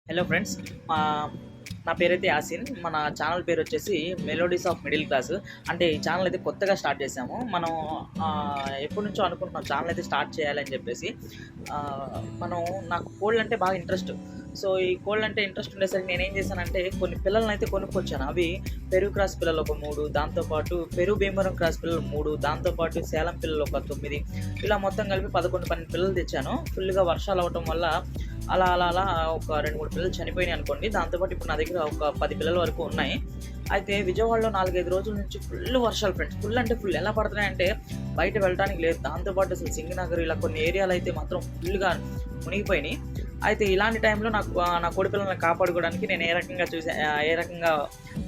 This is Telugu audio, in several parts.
హలో ఫ్రెండ్స్, మా నా పేరైతే యాసిన్. మన ఛానల్ పేరు వచ్చేసి మెలోడీస్ ఆఫ్ మిడిల్ క్లాస్. అంటే ఈ ఛానల్ అయితే కొత్తగా స్టార్ట్ చేసాము. మనం ఎప్పటి నుంచో అనుకుంటున్నాం ఛానల్ అయితే స్టార్ట్ చేయాలని చెప్పేసి. మనం నాకు కోళ్ళు అంటే బాగా ఇంట్రెస్ట్. సో ఈ కోళ్ళు అంటే ఇంట్రెస్ట్ ఉండేసరికి నేనేం చేశానంటే కొన్ని పిల్లల్ని అయితే కొనుక్కొచ్చాను. అవి పెరుగు క్రాస్ పిల్లలు ఒక 3, దాంతోపాటు పెరుగు భీమవరం క్రాస్ పిల్లలు 3, దాంతోపాటు సేలం పిల్లలు ఒక 9, ఇలా మొత్తం కలిపి 11, 12 పిల్లలు తెచ్చాను. ఫుల్గా వర్షాలు అవటం వల్ల అలా అలా అలా ఒక 2, 3 పిల్లలు చనిపోయినాయి అనుకోండి. దాంతోపాటు ఇప్పుడు నా దగ్గర ఒక 10 పిల్లల వరకు ఉన్నాయి. అయితే విజయవాడలో 4, 5 రోజుల నుంచి ఫుల్ వర్షాలు ఫ్రెండ్స్. ఫుల్ అంటే ఫుల్ ఎలా పడుతున్నాయంటే బయట వెళ్ళడానికి లేదు. దాంతోపాటు అసలు సింగనగర్ ఇలా కొన్ని ఏరియాలు అయితే మాత్రం ఫుల్గా మునిగిపోయినాయి. అయితే ఇలాంటి టైంలో నా కోడి పిల్లల్ని కాపాడుకోవడానికి నేను ఏ రకంగా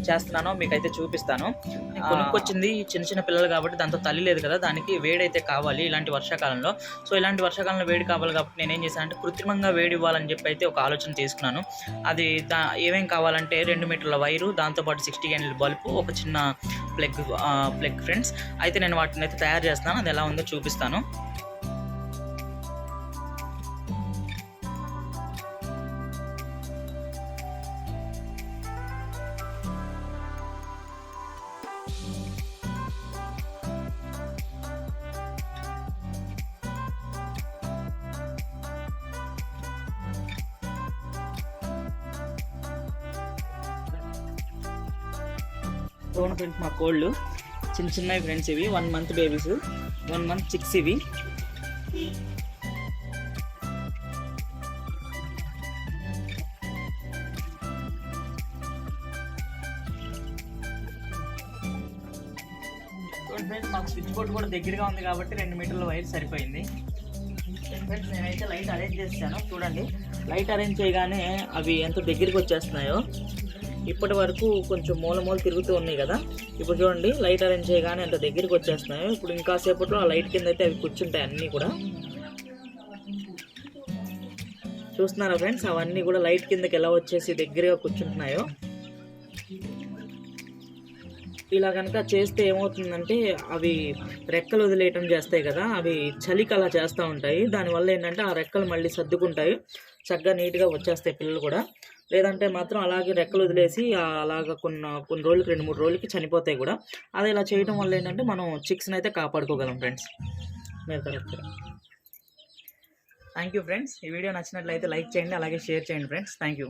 చేస్తున్నానో మీకైతే చూపిస్తాను. కొనుక్కొచ్చింది చిన్న చిన్న పిల్లలు కాబట్టి దాంతో తల్లి లేదు కదా, దానికి వేడైతే కావాలి ఇలాంటి వర్షాకాలంలో. సో ఇలాంటి వర్షాకాలంలో వేడి కావాలి కాబట్టి నేనేం చేశానంటే కృత్రిమంగా వేడి ఇవ్వాలని చెప్పి అయితే ఒక ఆలోచన తీసుకున్నాను. అది ఏమేం కావాలంటే 2 మీటర్ల వైరు, దాంతోపాటు 60 గంటల బల్బు, ఒక చిన్న ప్లగ్ ఫ్రెండ్స్. అయితే నేను వాటిని అయితే తయారు చేస్తాను. అది ఎలా ఉందో చూపిస్తాను. చూడండి ఫ్రెండ్స్, మా కోళ్ళు చిన్న చిన్నవి ఫ్రెండ్స్. ఇవి 1 మంత్ బేబీస్, 1 మంత్ చిక్స్ ఇవి. చూడండి ఫ్రెండ్స్, మాకు స్విచ్ బోర్డ్ కూడా దగ్గరగా ఉంది కాబట్టి 2 మీటర్ల వైర్ సరిపోయింది. ఫ్రెండ్స్ నేనైతే లైట్ అరేంజ్ చేస్తాను. చూడండి, లైట్ అరేంజ్ చేయగానే అవి ఎంత దగ్గరికి వచ్చేస్తున్నాయో. ఇప్పటి వరకు కొంచెం మూల తిరుగుతూ ఉన్నాయి కదా, ఇప్పుడు చూడండి లైట్ అరేంజ్ చేయగానే ఎంత దగ్గరికి వచ్చేస్తున్నాయో. ఇప్పుడు ఇంకా సేపట్లో ఆ లైట్ కింద అయితే అవి కూర్చుంటాయి అన్నీ కూడా. చూస్తున్నారా ఫ్రెండ్స్, అవన్నీ కూడా లైట్ కిందకి ఎలా వచ్చేసి దగ్గరగా కూర్చుంటున్నాయో. ఇలా కనుక చేస్తే ఏమవుతుందంటే అవి రెక్కలు వదిలేయటం చేస్తాయి కదా, అవి చలికి అలా చేస్తూ ఉంటాయి. దానివల్ల ఏంటంటే ఆ రెక్కలు మళ్ళీ సర్దుకుంటాయి, చక్కగా నీట్గా వచ్చేస్తాయి పిల్లలు కూడా. లేదంటే మాత్రం అలాగే రెక్కలు వదిలేసి అలాగ కొన్ని రోజులకి 2, 3 రోజులకి చనిపోతాయి కూడా. అది ఇలా చేయడం వల్ల ఏంటంటే మనం చిక్స్ని అయితే కాపాడుకోగలం ఫ్రెండ్స్. మీరు కరెక్ట్గా. Thank you friends. ఈ వీడియో నచ్చినట్లయితే లైక్ చేయండి, అలాగే షేర్ చేయండి ఫ్రెండ్స్. Thank you.